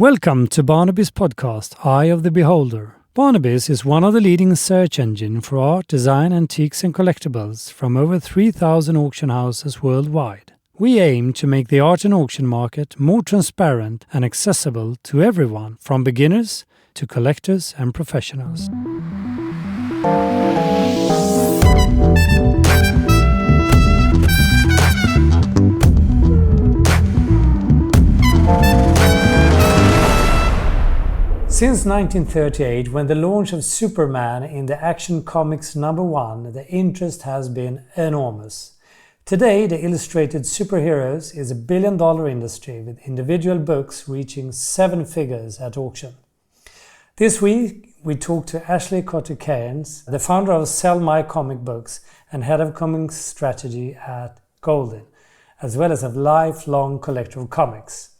Welcome to Barnaby's podcast, Eye of the Beholder. Barnaby's is one of the leading search engines for art, design, antiques and collectibles from over 3,000 auction houses worldwide. We aim to make the art and auction market more transparent and accessible to everyone, from beginners to collectors and professionals. Since 1938, when the launch of Superman in the Action Comics #1, the interest has been enormous. Today, the illustrated superheroes is a billion-dollar industry with individual books reaching 7 figures at auction. This week, we talked to Ashley Cotter-Cairns, the founder of Sell My Comic Books and head of comics strategy at Goldin, as well as a lifelong collector of comics.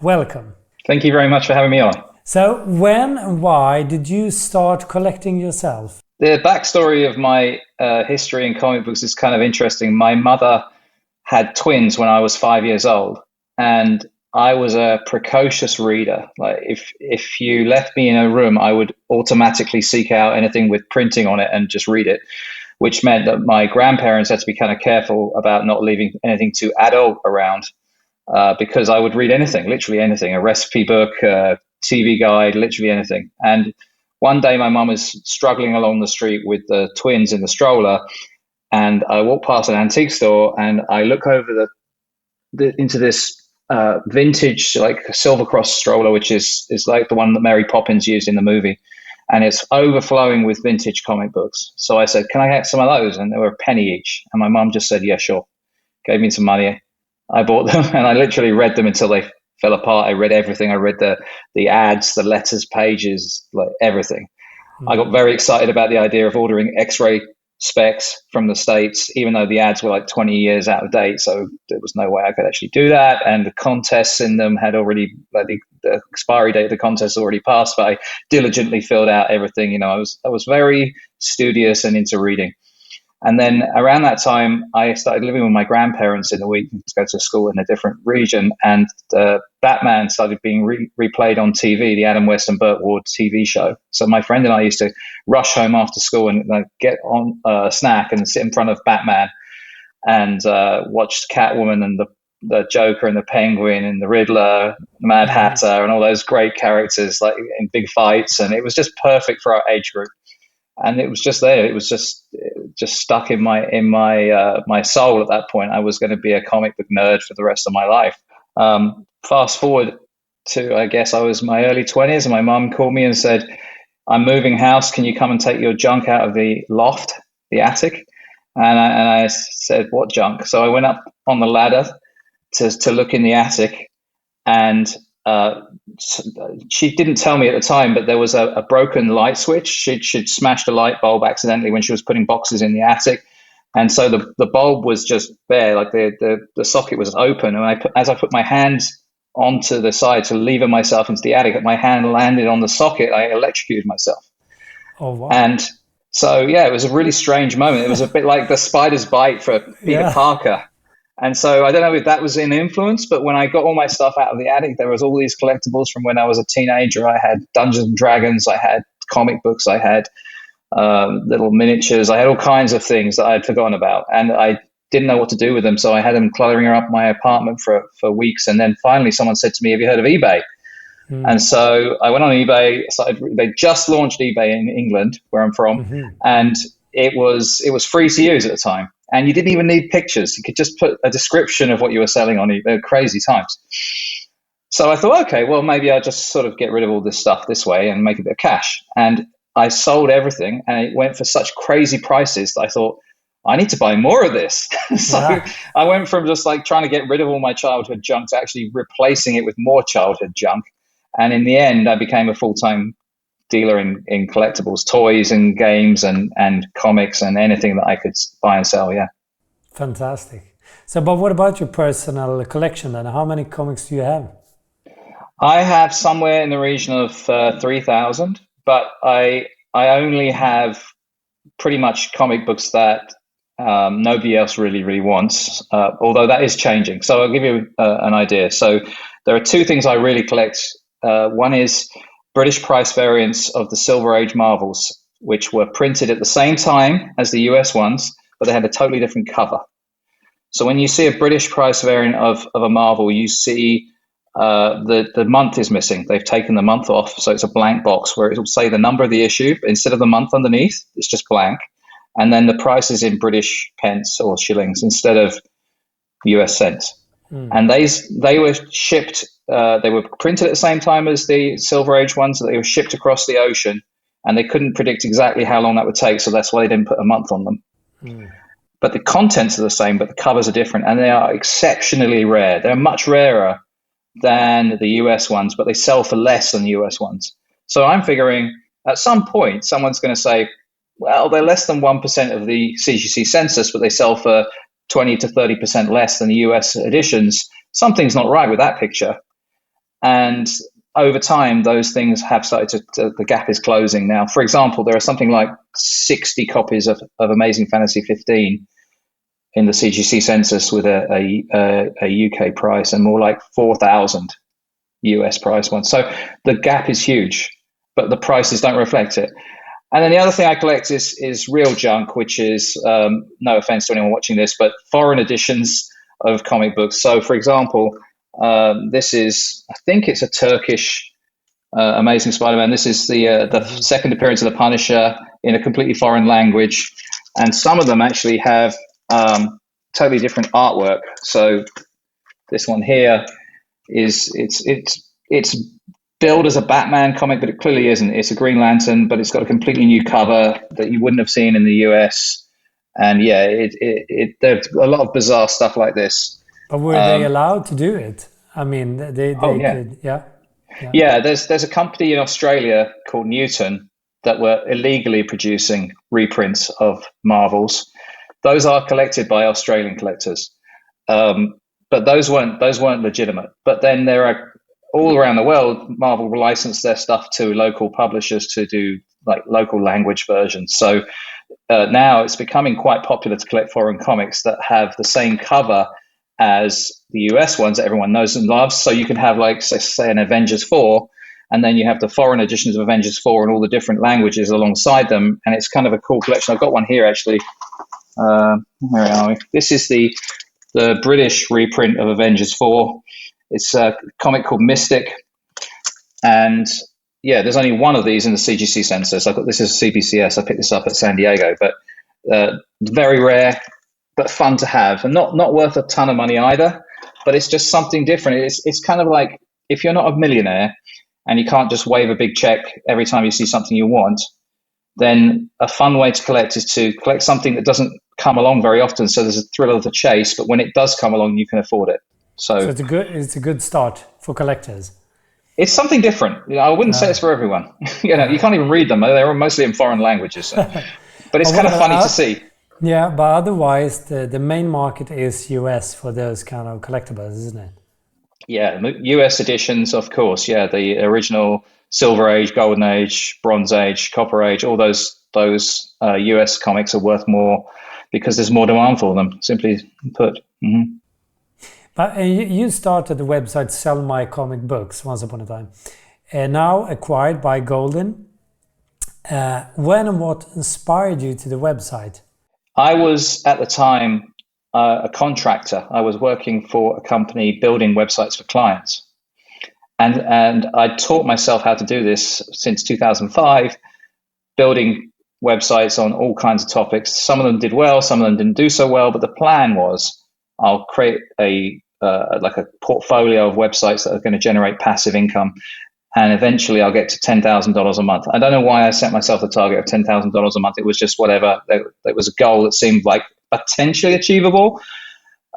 Welcome. Thank you very much for having me on. So when and why did you start collecting yourself? The backstory of my history in comic books is kind of interesting. My mother had twins when I was 5 years old, and I was a precocious reader. Like if you left me in a room, I would automatically seek out anything with printing on it and just read it, which meant that my grandparents had to be kind of careful about not leaving anything too adult around, because I would read anything, literally anything, a recipe book, TV guide, literally anything. And one day my mum was struggling along the street with the twins in the stroller, and I walked past an antique store and I look over into this vintage like Silver Cross stroller, which is like the one that Mary Poppins used in the movie, and it's overflowing with vintage comic books. So I said, "Can I get some of those?" And they were a penny each, and my mum just said, "Yeah, sure." Gave me some money. I bought them and I literally read them until they fell apart. I read everything. I read the ads, the letters, pages, like everything. I got very excited about the idea of ordering X-ray specs from the States, even though the ads were like 20 years out of date. So there was no way I could actually do that. And the contests in them had already, like the expiry date of the contest already passed, but I diligently filled out everything. You know, I was very studious and into reading. And then around that time, I started living with my grandparents in the week to go to school in a different region. And Batman started being replayed on TV, the Adam West and Burt Ward TV show. So my friend and I used to rush home after school and get on a snack and sit in front of Batman and watch Catwoman and the Joker and the Penguin and the Riddler, the Mad Hatter, and all those great characters like in big fights. And it was just perfect for our age group. And it was just there. It was just stuck in my soul at that point. I was going to be a comic book nerd for the rest of my life. Fast forward to, I guess I was my early 20s, and my mum called me and said, "I'm moving house. Can you come and take your junk out of the loft, the attic?" And I said, "What junk?" So I went up on the ladder to look in the attic, and she didn't tell me at the time, but there was a broken light switch. She'd smashed a light bulb accidentally when she was putting boxes in the attic, and so the bulb was just there, like the socket was open. And as I put my hands onto the side to lever myself into the attic, my hand landed on the socket. I electrocuted myself. Oh wow! And so yeah, it was a really strange moment. It was a bit like the spider's bite for Peter Parker. And so I don't know if that was an influence, but when I got all my stuff out of the attic, there was all these collectibles from when I was a teenager. I had Dungeons and Dragons, I had comic books, I had little miniatures, I had all kinds of things that I had forgotten about, and I didn't know what to do with them. So I had them cluttering up my apartment for weeks. And then finally someone said to me, "Have you heard of eBay?" And so I went on eBay. They just launched eBay in England, where I'm from, and it was free to use at the time. And you didn't even need pictures. You could just put a description of what you were selling on eBay. Crazy times. So I thought, okay, well, maybe I'll just sort of get rid of all this stuff this way and make a bit of cash. And I sold everything, and it went for such crazy prices that I thought, I need to buy more of this. So I went from just like trying to get rid of all my childhood junk to actually replacing it with more childhood junk. And in the end, I became a full-time dealer in collectibles, toys and games and comics and anything that I could buy and sell. Yeah. Fantastic. So, but what about your personal collection then? How many comics do you have? I have somewhere in the region of 3,000, but I only have pretty much comic books that nobody else really wants, although that is changing. So I'll give you an idea. So there are two things I really collect One is British price variants of the Silver Age Marvels, which were printed at the same time as the US ones, but they had a totally different cover. So when you see a British price variant of a Marvel, you see the month is missing. They've taken the month off, so it's a blank box where it will say the number of the issue instead of the month underneath. It's just blank, and then the price is in British pence or shillings instead of US cents. And they were shipped. They were printed at the same time as the Silver Age ones. So they were shipped across the ocean, and they couldn't predict exactly how long that would take. So that's why they didn't put a month on them. But the contents are the same, but the covers are different, and they are exceptionally rare. They're much rarer than the US ones, but they sell for less than the US ones. So I'm figuring at some point someone's going to say, well, they're less than 1% of the CGC census, but they sell for 20 to 30% less than the US editions. Something's not right with that picture. And over time, those things have started the gap is closing now. For example, there are something like 60 copies of Amazing Fantasy 15 in the CGC census with a UK price, and more like 4,000 US price ones. So the gap is huge, but the prices don't reflect it. And then the other thing I collect is real junk, which is, no offense to anyone watching this, but foreign editions of comic books. So, for example, this is, I think it's a Turkish Amazing Spider-Man. This is the second appearance of the Punisher in a completely foreign language. And some of them actually have totally different artwork. So this one here it's billed as a Batman comic, but it clearly isn't. It's a Green Lantern, but it's got a completely new cover that you wouldn't have seen in the US. And yeah, there's a lot of bizarre stuff like this. But were they allowed to do it? I mean, they could, yeah. Yeah, there's a company in Australia called Newton that were illegally producing reprints of Marvels. Those are collected by Australian collectors, but those weren't legitimate. But then there are all around the world, Marvel will license their stuff to local publishers to do like local language versions. So now it's becoming quite popular to collect foreign comics that have the same cover as the US ones that everyone knows and loves. So you can have like say an Avengers 4, and then you have the foreign editions of Avengers 4 and all the different languages alongside them, and it's kind of a cool collection. I've got one here actually. Where are we? This is the British reprint of Avengers 4. It's a comic called Mystic, and yeah, there's only one of these in the CGC census. This is CBCS. I picked this up at San Diego, but very rare, but fun to have, and not worth a ton of money either. But it's just something different. It's kind of like if you're not a millionaire and you can't just wave a big check every time you see something you want, then a fun way to collect is to collect something that doesn't come along very often. So there's a thrill of the chase, but when it does come along, you can afford it. So it's a good start for collectors. It's something different. I wouldn't say it's for everyone. You can't even read them. They're mostly in foreign languages. So. But it's kind of funny to see. Yeah, but otherwise, the main market is US for those kind of collectibles, isn't it? Yeah, US editions, of course. Yeah, the original Silver Age, Golden Age, Bronze Age, Copper Age, all those US comics are worth more because there's more demand for them, simply put. Mm-hmm. But you started the website Sell My Comic Books once upon a time, now acquired by Goldin. When and what inspired you to the website? I was at the time a contractor. I was working for a company building websites for clients. And I taught myself how to do this since 2005, building websites on all kinds of topics. Some of them did well, some of them didn't do so well, but the plan was I'll create a portfolio of websites that are going to generate passive income, and eventually I'll get to $10,000 a month. I don't know why I set myself the target of $10,000 a month. It was just whatever. It was a goal that seemed like potentially achievable.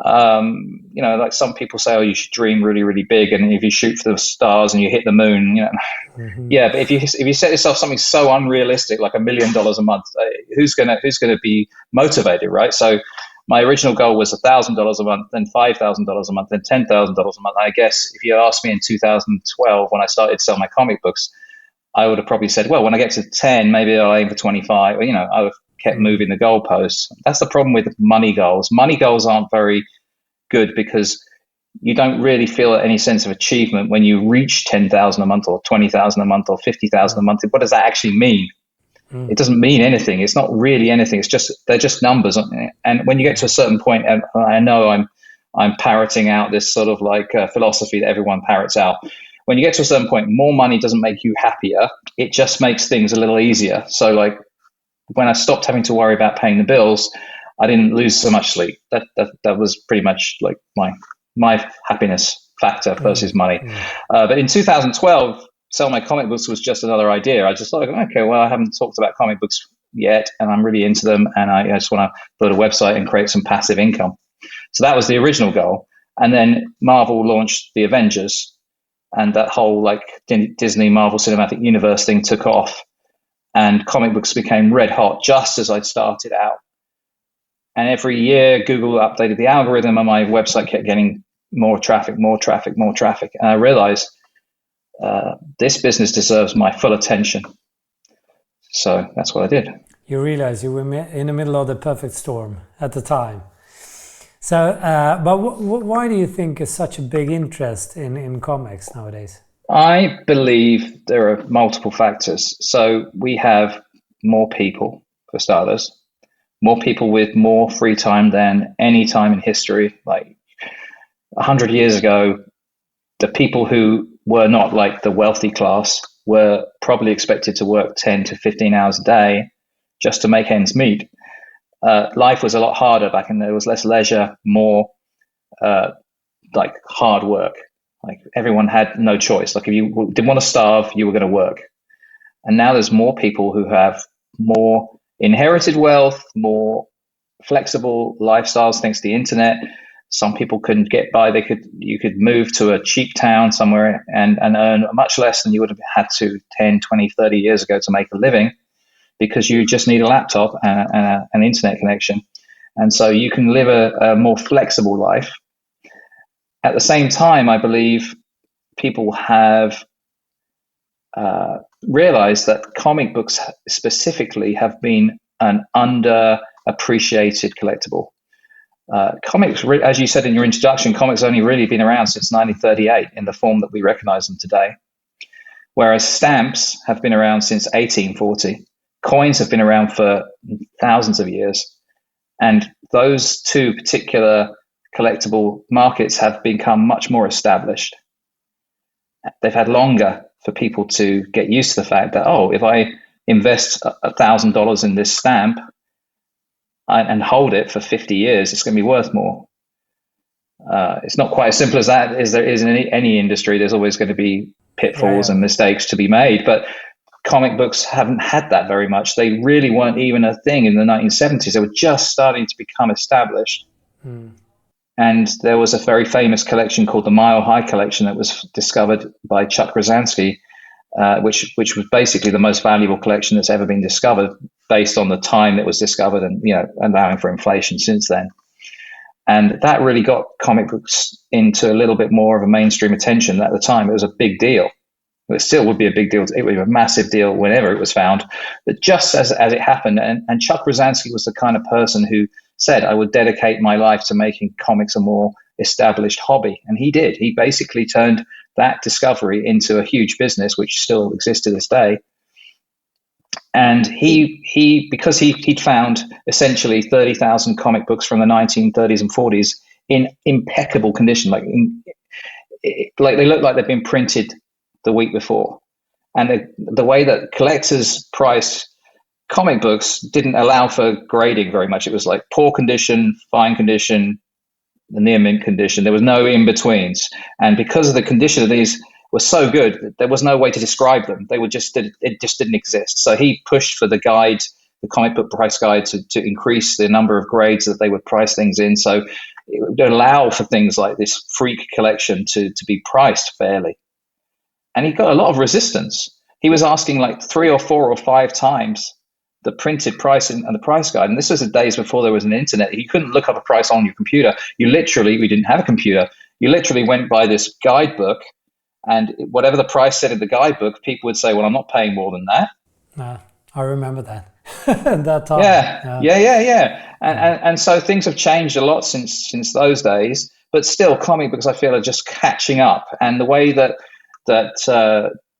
Like some people say, oh, you should dream really, really big, and if you shoot for the stars and you hit the moon, Mm-hmm. Yeah. But if you set yourself something so unrealistic, like $1 million a month, who's gonna be motivated, right? So my original goal was $1,000 a month, then $5,000 a month, then $10,000 a month. I guess if you asked me in 2012 when I started selling my comic books, I would have probably said, well, when I get to 10, maybe I'll aim for 25. I would have kept moving the goalposts. That's the problem with money goals. Money goals aren't very good because you don't really feel any sense of achievement when you reach 10,000 a month or 20,000 a month or 50,000 a month. What does that actually mean? It doesn't mean anything. It's not really anything. They're just numbers. And when you get to a certain point, and I know I'm parroting out this sort of like philosophy that everyone parrots out. When you get to a certain point, more money doesn't make you happier. It just makes things a little easier. So like when I stopped having to worry about paying the bills, I didn't lose so much sleep. That was pretty much like my happiness factor versus money. But in 2012, sell my comic books was just another idea. I just thought, okay, well, I haven't talked about comic books yet, and I'm really into them, and I just want to build a website and create some passive income. So that was the original goal. And then Marvel launched the Avengers, and that whole like Disney Marvel Cinematic Universe thing took off, and comic books became red hot just as I'd started out. And every year, Google updated the algorithm, and my website kept getting more traffic. And I realized this business deserves my full attention. So that's what I did. You realized you were in the middle of the perfect storm at the time. So, but why do you think is such a big interest in comics nowadays? I believe there are multiple factors. So we have more people, for starters, more people with more free time than any time in history. Like 100 years ago, the people who were not like the wealthy class were probably expected to work 10 to 15 hours a day just to make ends meet. Life was a lot harder back then. There was less leisure, more like hard work. Like everyone had no choice. Like if you didn't want to starve, you were going to work. And now there's more people who have more inherited wealth, more flexible lifestyles thanks to the internet. Some people couldn't get by. You could move to a cheap town somewhere and earn much less than you would have had to 10, 20, 30 years ago to make a living, because you just need a laptop and an internet connection. And so you can live a more flexible life. At the same time, I believe people have realized that comic books specifically have been an underappreciated collectible. Comics, as you said in your introduction, comics only really been around since 1938 in the form that we recognize them today. Whereas stamps have been around since 1840. Coins have been around for thousands of years. And those two particular collectible markets have become much more established. They've had longer for people to get used to the fact that, oh, if I invest $1,000 in this stamp and hold it for 50 years, it's going to be worth more. It's not quite as simple as that as there is in any industry. There's always going to be pitfalls and mistakes to be made. But comic books haven't had that very much. They really weren't even a thing in the 1970s. They were just starting to become established. And there was a very famous collection called the Mile High Collection that was discovered by Chuck Rosansky, which was basically the most valuable collection that's ever been discovered based on the time it was discovered and, allowing for inflation since then. And that really got comic books into a little bit more of a mainstream attention. At the time, it was a big deal. It still would be a big deal. It would be a massive deal whenever it was found. But just as it happened, and Chuck Rosansky was the kind of person who said, I would dedicate my life to making comics a more established hobby. And he did. He basically turned that discovery into a huge business, which still exists to this day. And because he'd found essentially 30,000 comic books from the 1930s and 40s in impeccable condition, like they look like they've been printed the week before. And the way that collectors price comic books didn't allow for grading very much. It was like poor condition, fine condition, the near mint condition. There was no in-betweens. And because of the condition of these were so good, there was no way to describe them. It just didn't exist. So he pushed for the guide, the comic book price guide, to increase the number of grades that they would price things in. So it would allow for things like this freak collection to be priced fairly. And he got a lot of resistance. He was asking like 3 or 4 or 5 times the printed price and the price guide. And this was the days before there was an internet. You couldn't look up a price on your computer. We didn't have a computer. You literally went by this guidebook, and whatever the price said in the guidebook, people would say, well, I'm not paying more than that. I remember that. That time. Yeah. And so things have changed a lot since those days. but still, comic books I feel are just catching up, and the way that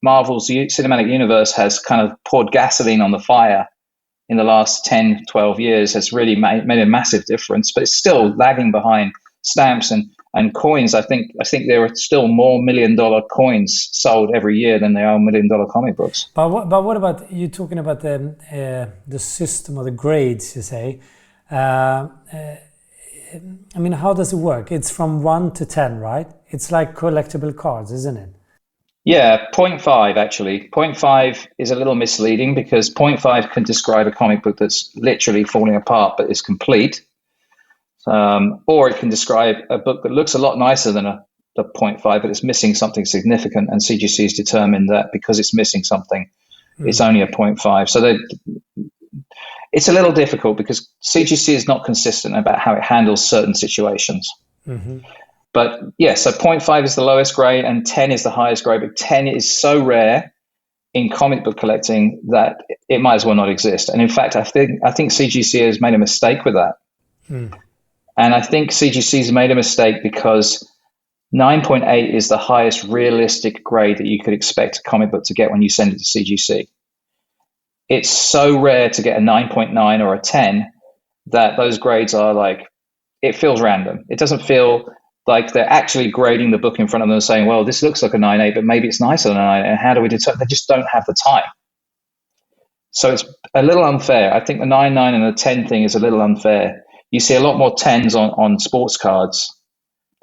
Marvel's cinematic universe has kind of poured gasoline on the fire in the last 10, 12 years has really made a massive difference, but it's still lagging behind stamps and coins. I think there are still more $1 million coins sold every year than there are $1 million comic books. But what about you talking about the system or the grades, you say? I mean, how does it work? It's from 1 to 10, right? It's like collectible cards, isn't it? Yeah, 0.5 actually. 0.5 is a little misleading because 0.5 can describe a comic book that's literally falling apart but is complete. Or it can describe a book that looks a lot nicer than the 0.5, but it's missing something significant, and CGC has determined that because it's missing something, it's only a 0.5. So it's a little difficult because CGC is not consistent about how it handles certain situations. Mm-hmm. But yeah, so 0.5 is the lowest grade and 10 is the highest grade, but 10 is so rare in comic book collecting that it might as well not exist. And in fact, I think CGC has made a mistake with that. And I think CGC has made a mistake because 9.8 is the highest realistic grade that you could expect a comic book to get when you send it to CGC. It's so rare to get a 9.9 or a 10 that those grades are like, it feels random. It doesn't feel like they're actually grading the book in front of them and saying, well, this looks like a 9.8, but maybe it's nicer than a 9. And how do we determine? They just don't have the time. So it's a little unfair. I think the 9.9 and the 10 thing is a little unfair. You see a lot more 10s on sports cards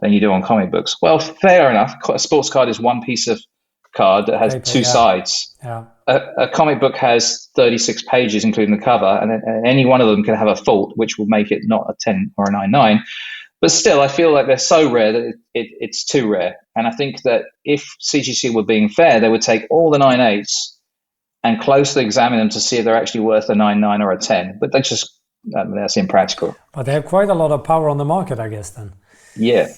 than you do on comic books. Well, fair enough. A sports card is one piece of card that has two sides. Yeah. A comic book has 36 pages, including the cover, and any one of them can have a fault, which will make it not a 10 or a 9.9. But still, I feel like they're so rare that it's too rare. And I think that if CGC were being fair, they would take all the 9.8s and closely examine them to see if they're actually worth a 9.9 or a 10. But that's impractical. But they have quite a lot of power on the market, I guess, then. Yeah.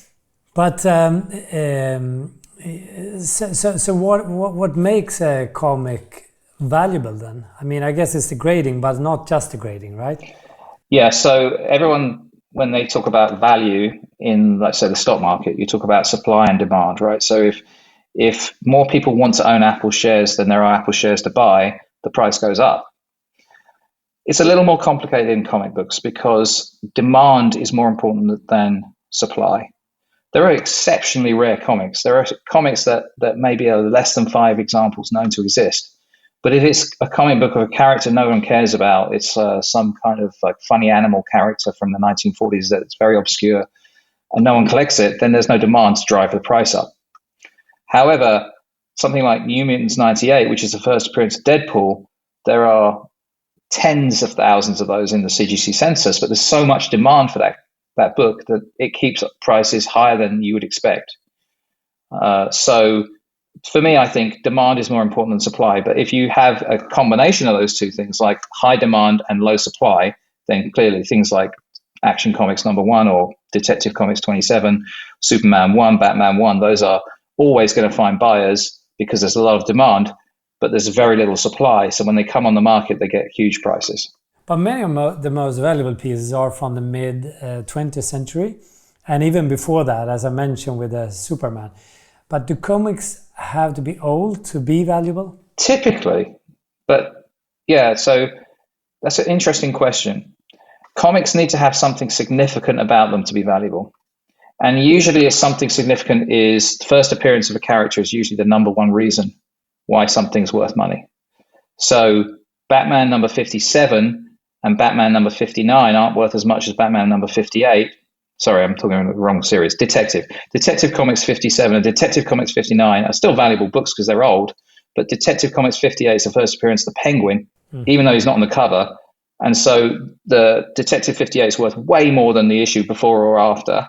But so what makes a comic valuable then? I mean, I guess it's the grading, but not just the grading, right? Yeah. So everyone, when they talk about value in, let's say, the stock market, you talk about supply and demand, right? So if more people want to own Apple shares than there are Apple shares to buy, the price goes up. It's a little more complicated in comic books because demand is more important than supply. There are exceptionally rare comics. There are comics that maybe are less than 5 examples known to exist. But if it's a comic book of a character no one cares about, it's some kind of like funny animal character from the 1940s that's very obscure and no one collects it, then there's no demand to drive the price up. However, something like New Mutants 98, which is the first appearance of Deadpool, there are tens of thousands of those in the CGC census, but there's so much demand for that book that it keeps prices higher than you would expect. So for me, I think demand is more important than supply. But if you have a combination of those two things, like high demand and low supply, then clearly things like Action Comics #1 or Detective Comics 27, Superman 1, Batman 1, those are always going to find buyers because there's a lot of demand, but there's very little supply. So when they come on the market, they get huge prices. But many of the most valuable pieces are from the mid-20th century, and even before that, as I mentioned with Superman. But do comics have to be old to be valuable? Typically, but yeah, so that's an interesting question. Comics need to have something significant about them to be valuable. And usually something significant is the first appearance of a character is usually the #1 reason why something's worth money. So Batman number 57 and Batman number 59 aren't worth as much as Batman number 58. Sorry, I'm talking about the wrong series. Detective Comics 57 and Detective Comics 59 are still valuable books because they're old, but Detective Comics 58 is the first appearance of the Penguin, even though he's not on the cover. And so the Detective 58 is worth way more than the issue before or after,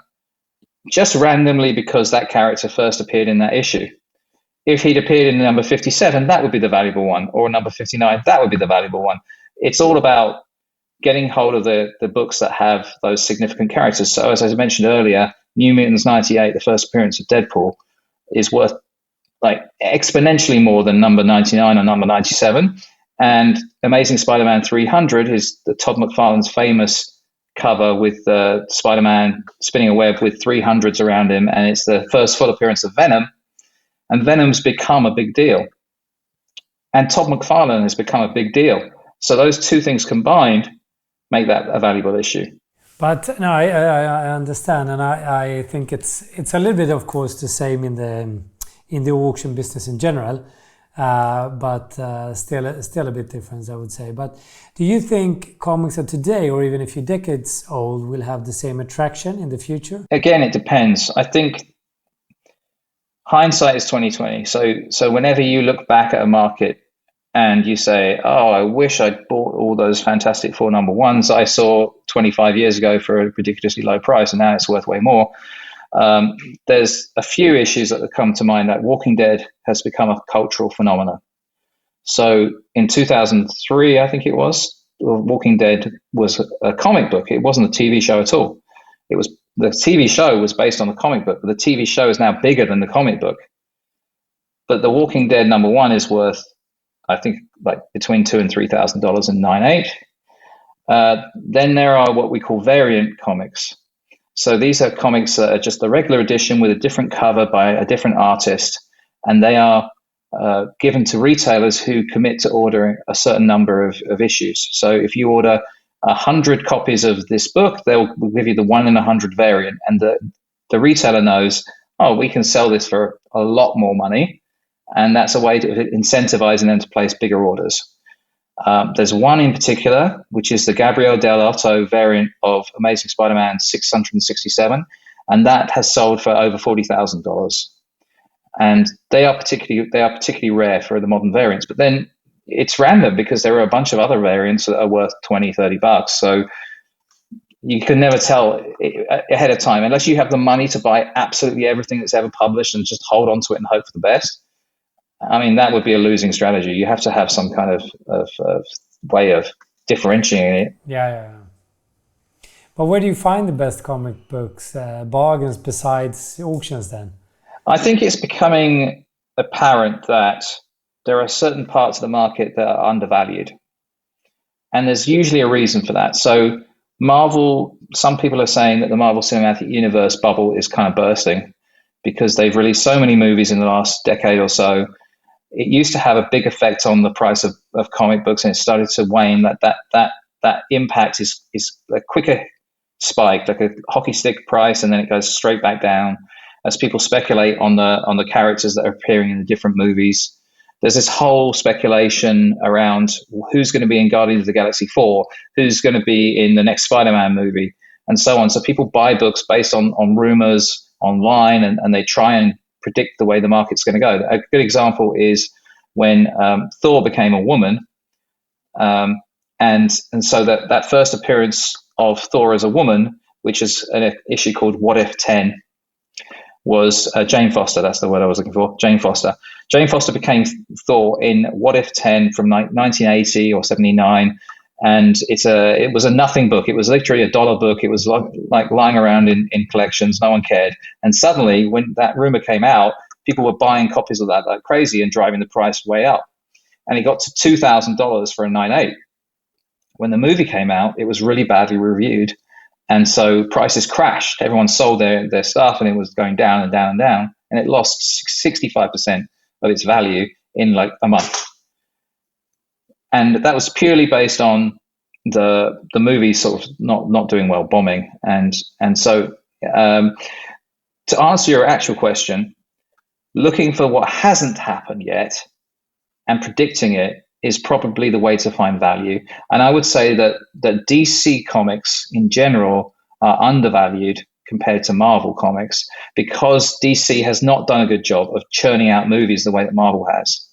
just randomly because that character first appeared in that issue. If he'd appeared in number 57, that would be the valuable one, or number 59, that would be the valuable one. It's all about getting hold of the books that have those significant characters. So as I mentioned earlier, New Mutants 98, the first appearance of Deadpool, is worth like exponentially more than number 99 or number 97. And Amazing Spider-Man 300 is the Todd McFarlane's famous cover with Spider-Man spinning a web with 300s around him, and it's the first full appearance of Venom, and Venom's become a big deal. And Todd McFarlane has become a big deal. So those two things combined make that a valuable issue. But no, I understand, and I think it's a little bit, of course, the same in the auction business in general, but still a bit different, I would say. But do you think comics of today, or even a few decades old, will have the same attraction in the future? Again, it depends. I think hindsight is 2020. So whenever you look back at a market and you say, oh, I wish I'd bought all those Fantastic Four #1s I saw 25 years ago for a ridiculously low price, and now it's worth way more. There's a few issues that come to mind. That Walking Dead has become a cultural phenomenon. So in 2003, I think it was, Walking Dead was a comic book. It wasn't a TV show at all. The TV show was based on the comic book, but the TV show is now bigger than the comic book. But the Walking Dead #1 is worth, I think, like between $2,000 and $3,000 in 98. Then there are what we call variant comics. So these are comics that are just a regular edition with a different cover by a different artist, and they are given to retailers who commit to ordering a certain number of issues. So if you order 100 copies of this book, they'll give you the 1 in 100 variant, and the retailer knows, oh, we can sell this for a lot more money, and that's a way to incentivizing them to place bigger orders. There's one in particular, which is the Gabriel Dell'Otto variant of Amazing Spider-Man 667, and that has sold for over $40,000. And they are particularly rare for the modern variants. But then it's random because there are a bunch of other variants that are worth $20, $30. So you can never tell ahead of time unless you have the money to buy absolutely everything that's ever published and just hold on to it and hope for the best. I mean, that would be a losing strategy. You have to have some kind of way of differentiating it. Yeah. But where do you find the best comic books, bargains besides auctions then? I think it's becoming apparent that there are certain parts of the market that are undervalued. And there's usually a reason for that. So Marvel, some people are saying that the Marvel Cinematic Universe bubble is kind of bursting because they've released so many movies in the last decade or so. It used to have a big effect on the price of comic books, and it started to wane. That impact is a quicker spike, like a hockey stick price, and then it goes straight back down as people speculate on the characters that are appearing in the different movies. There's this whole speculation around who's going to be in Guardians of the Galaxy 4, who's going to be in the next Spider-Man movie, and so on. So people buy books based on rumors online, and they try and predict the way the market's going to go. A good example is when Thor became a woman, and so that first appearance of Thor as a woman, which is an issue called What If 10, was Jane Foster. That's the word I was looking for. Jane Foster. Jane Foster became Thor in What If 10 from 1980 or 79. And it was a nothing book. It was literally a dollar book. It was like lying around in collections. No one cared. And suddenly, when that rumor came out, people were buying copies of that like crazy and driving the price way up. And it got to $2,000 for a 9.8. When the movie came out, it was really badly reviewed. And so prices crashed. Everyone sold their stuff, and it was going down and down and down. And it lost 65% of its value in like a month. And that was purely based on the movie sort of not doing well, bombing. And so to answer your actual question, looking for what hasn't happened yet and predicting it is probably the way to find value. And I would say that DC comics in general are undervalued compared to Marvel comics because DC has not done a good job of churning out movies the way that Marvel has.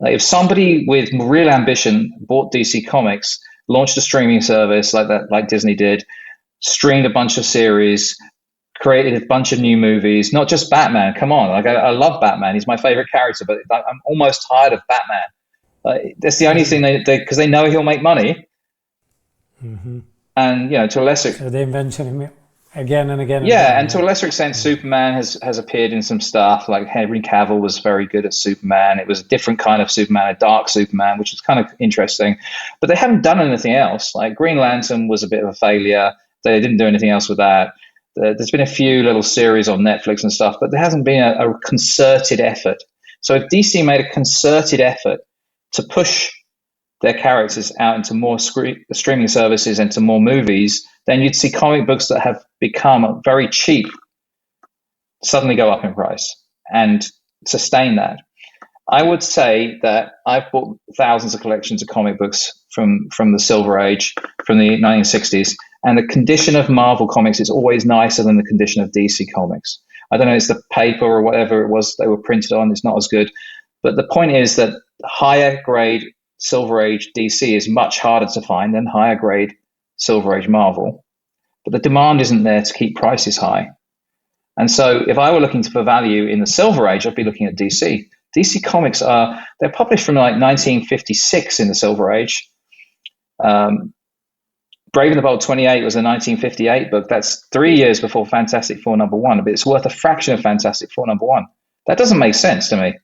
If somebody with real ambition bought DC Comics, launched a streaming service like Disney did, streamed a bunch of series, created a bunch of new movies, not just Batman. Come on, I love Batman. He's my favorite character, but I'm almost tired of Batman. That's the only thing because they know he'll make money. Mm-hmm. And to a lesser, so they eventually again and again and Yeah, again. and to a Yeah. lesser extent, Superman has appeared in some stuff. Like Henry Cavill was very good at Superman. It was a different kind of Superman, a dark Superman, which is kind of interesting. But they haven't done anything else. Like Green Lantern was a bit of a failure. They didn't do anything else with that. There's been a few little series on Netflix and stuff, but there hasn't been a concerted effort. So if DC made a concerted effort to push their characters out into more streaming services and to more movies, then you'd see comic books that have become very cheap suddenly go up in price and sustain that. I would say that I've bought thousands of collections of comic books from the Silver Age, from the 1960s, and the condition of Marvel comics is always nicer than the condition of DC comics. I don't know, it's the paper or whatever it was they were printed on, it's not as good. But the point is that higher grade Silver Age DC is much harder to find than higher grade Silver Age Marvel. But the demand isn't there to keep prices high. And so if I were looking for value in the Silver Age, I'd be looking at DC. DC comics they're published from like 1956 in the Silver Age. Brave and the Bold 28 was a 1958 book. That's 3 years before Fantastic Four #1, but it's worth a fraction of Fantastic Four #1. That doesn't make sense to me.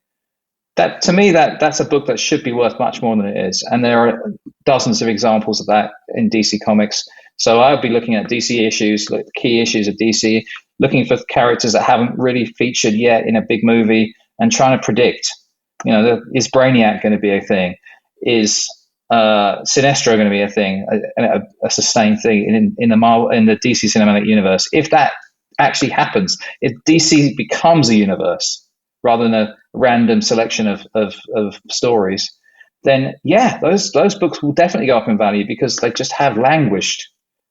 That's a book that should be worth much more than it is. And there are dozens of examples of that in DC Comics. So I would be looking at DC issues, like the key issues of DC, looking for characters that haven't really featured yet in a big movie and trying to predict, is Brainiac going to be a thing? Is Sinestro going to be a thing, a sustained thing in the DC cinematic universe? If that actually happens, if DC becomes a universe rather than a random selection of stories, then yeah, those books will definitely go up in value because they just have languished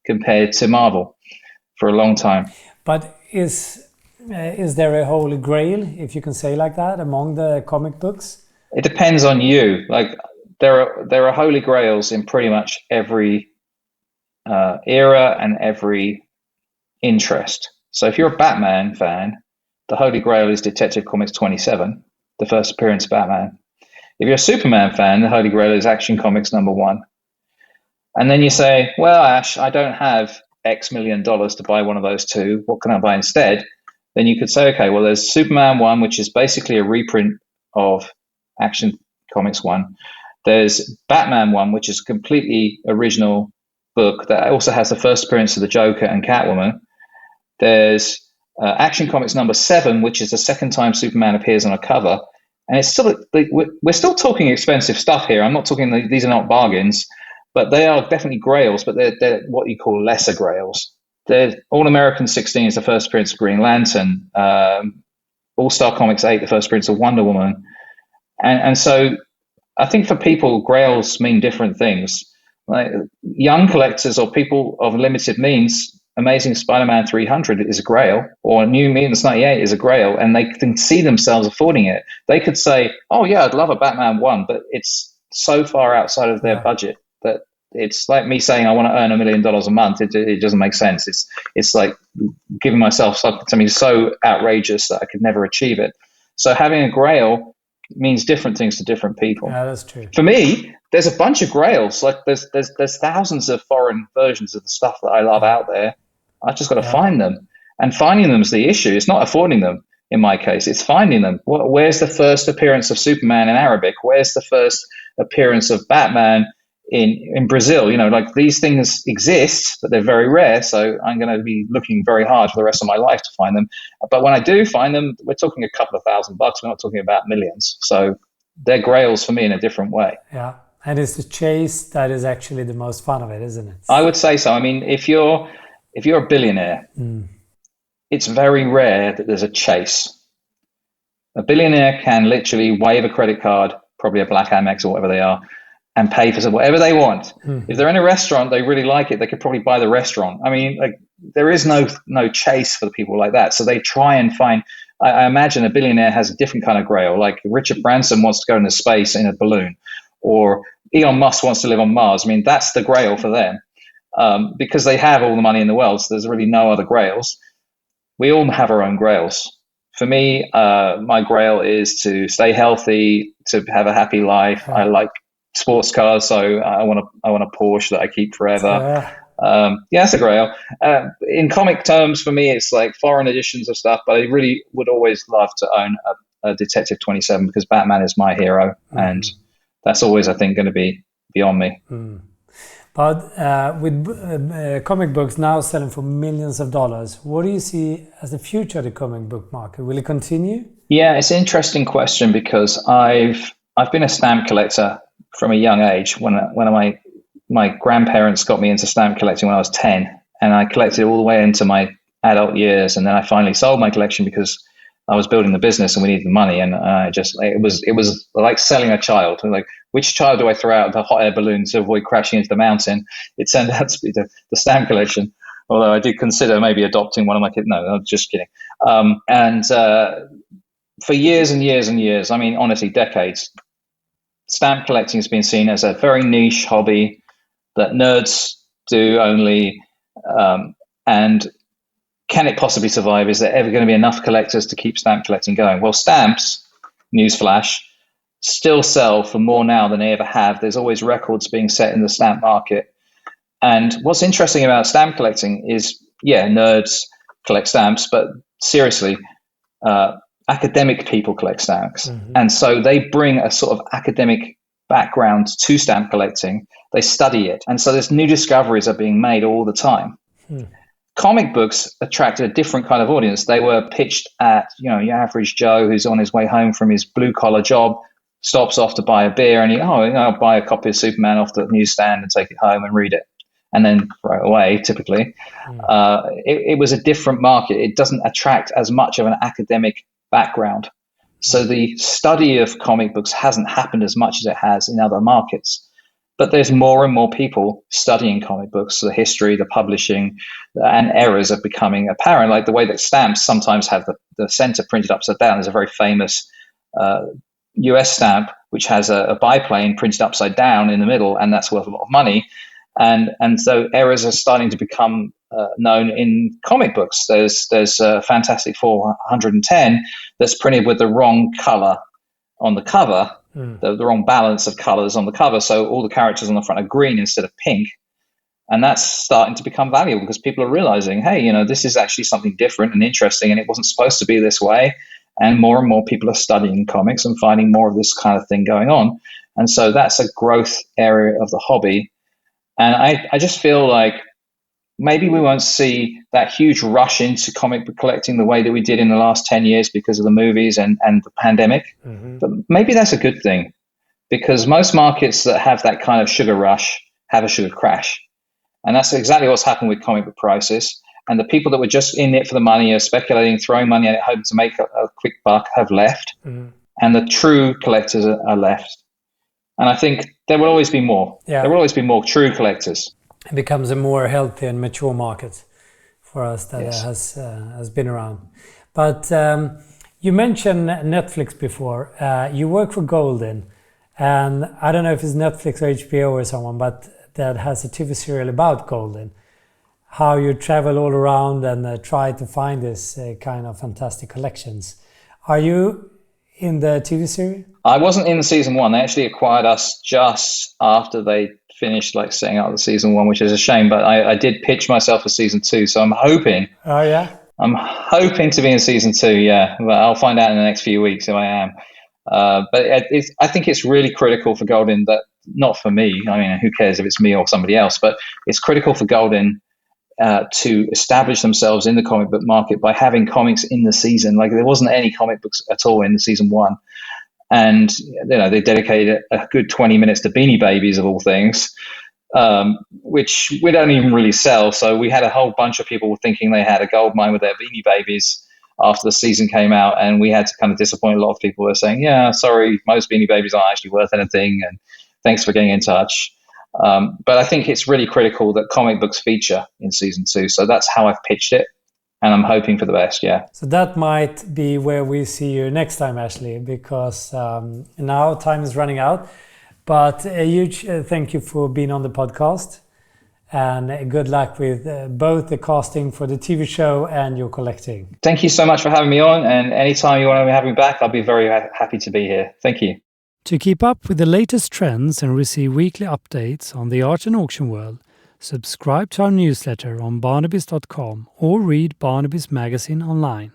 compared to Marvel for a long time. But is there a holy grail, if you can say like that, among the comic books? It depends on you. Like there are holy grails in pretty much every era and every interest. So if you're a Batman fan, the holy grail is Detective Comics 27, the first appearance of Batman. If you're a Superman fan, the holy grail is Action Comics #1. And then you say, well, Ash, I don't have X million dollars to buy one of those two. What can I buy instead? Then you could say, okay, well, there's Superman 1, which is basically a reprint of Action Comics 1. There's Batman 1, which is a completely original book that also has the first appearance of the Joker and Catwoman. There's Action Comics #7, which is the second time Superman appears on a cover. And it's still, we're still talking expensive stuff here. I'm not talking, these are not bargains, but they are definitely grails, but they're what you call lesser grails. All American 16 is the first appearance of Green Lantern. All-Star Comics 8, the first appearance of Wonder Woman. And so I think for people, grails mean different things. Like young collectors or people of limited means, Amazing Spider-Man 300 is a grail, or New Mutants 98 is a grail, and they can see themselves affording it. They could say, oh yeah, I'd love a Batman 1, but it's so far outside of their budget that it's like me saying I want to earn $1 million a month. It doesn't make sense. It's like giving myself something so outrageous that I could never achieve it. So having a grail means different things to different people. Yeah, that's true. For me, there's a bunch of grails. Like there's thousands of foreign versions of the stuff that I love out there. I just got to find them, and finding them is the issue. It's not affording them in my case. It's finding them. Where's the first appearance of Superman in Arabic? Where's the first appearance of Batman in Brazil? Like these things exist, but they're very rare. So I'm going to be looking very hard for the rest of my life to find them. But when I do find them, we're talking a couple of $1,000. We're not talking about millions. So they're grails for me in a different way. Yeah. And it's the chase that is actually the most fun of it, isn't it? I would say so. I mean, if you're a billionaire, it's very rare that there's a chase. A billionaire can literally wave a credit card, probably a Black Amex or whatever they are, and pay for whatever they want. If they're in a restaurant, they really like it, they could probably buy the restaurant. I mean, like there is no chase for the people like that. So they try and find, I imagine a billionaire has a different kind of grail. Like Richard Branson wants to go into space in a balloon, or Elon Musk wants to live on Mars. I mean, that's the grail for them. Because they have all the money in the world, so there's really no other grails. We all have our own grails. For me, my grail is to stay healthy, to have a happy life. I like sports cars, so I want a Porsche that I keep forever. Yeah, that's a grail. In comic terms, for me, it's like foreign editions of stuff, but I really would always love to own a Detective 27 because Batman is my hero, and that's always, I think, going to be beyond me. But with comic books now selling for millions of dollars, what do you see as the future of the comic book market? Will it continue? Yeah, it's an interesting question because I've been a stamp collector from a young age. When my grandparents got me into stamp collecting when I was 10, and I collected all the way into my adult years, and then I finally sold my collection because I was building the business and we needed the money, and it was like selling a child. Like, which child do I throw out of the hot air balloon to avoid crashing into the mountain? It turned out to be the stamp collection. Although I did consider maybe adopting one of my kids. No, I'm just kidding. For years and years and years, I mean, honestly, decades, stamp collecting has been seen as a very niche hobby that nerds do only. And can it possibly survive? Is there ever going to be enough collectors to keep stamp collecting going? Well, stamps, newsflash, still sell for more now than they ever have. There's always records being set in the stamp market. And what's interesting about stamp collecting is, yeah, nerds collect stamps, but seriously, academic people collect stamps. And so they bring a sort of academic background to stamp collecting. They study it. And so there's new discoveries are being made all the time. Comic books attracted a different kind of audience. They were pitched at, your average Joe who's on his way home from his blue collar job, stops off to buy a beer, and I'll buy a copy of Superman off the newsstand and take it home and read it. And then throw it away, typically. It was a different market. It doesn't attract as much of an academic background. So the study of comic books hasn't happened as much as it has in other markets. But there's more and more people studying comic books, the history, the publishing, and errors are becoming apparent. Like the way that stamps sometimes have the center printed upside down. There's a very famous US stamp which has a biplane printed upside down in the middle, and that's worth a lot of money. And so errors are starting to become known in comic books. There's Fantastic Four 110 that's printed with the wrong color on the cover, the wrong balance of colors on the cover. So all the characters on the front are green instead of pink. And that's starting to become valuable because people are realizing, hey, this is actually something different and interesting, and it wasn't supposed to be this way. And more people are studying comics and finding more of this kind of thing going on. And so that's a growth area of the hobby. And I just feel like maybe we won't see that huge rush into comic book collecting the way that we did in the last 10 years because of the movies and the pandemic. But maybe that's a good thing, because most markets that have that kind of sugar rush have a sugar crash. And that's exactly what's happened with comic book prices. And the people that were just in it for the money, are speculating, throwing money at it, hoping to make a quick buck, have left. And the true collectors are left. And I think there will always be more. Yeah. There will always be more true collectors. It becomes a more healthy and mature market for us that has been around. But you mentioned Netflix before. You work for Goldin, and I don't know if it's Netflix or HBO or someone, but that has a TV serial about Goldin. How you travel all around and try to find this kind of fantastic collections. Are you in the TV series? I wasn't in season one. They actually acquired us just after they finished setting up the season one, which is a shame. But I did pitch myself for season two, so I'm hoping. Oh yeah. I'm hoping to be in season two. Yeah, but I'll find out in the next few weeks if I am. But I think it's really critical for Goldin that, not for me. I mean, who cares if it's me or somebody else? But it's critical for Goldin to establish themselves in the comic book market by having comics in the season. There wasn't any comic books at all in the season one. And they dedicated a good 20 minutes to Beanie Babies, of all things, which we don't even really sell. So we had a whole bunch of people thinking they had a gold mine with their Beanie Babies after the season came out, and we had to kind of disappoint a lot of people who were saying, yeah, sorry, most Beanie Babies aren't actually worth anything, and thanks for getting in touch. But I think it's really critical that comic books feature in season two. So that's how I've pitched it. And I'm hoping for the best, yeah. So that might be where we see you next time, Ashley, because now time is running out. But a huge thank you for being on the podcast. And good luck with both the casting for the TV show and your collecting. Thank you so much for having me on. And anytime you want to have me back, I'll be very happy to be here. Thank you. To keep up with the latest trends and receive weekly updates on the art and auction world, Subscribe to our newsletter on barnabys.com or read Barnabys magazine online.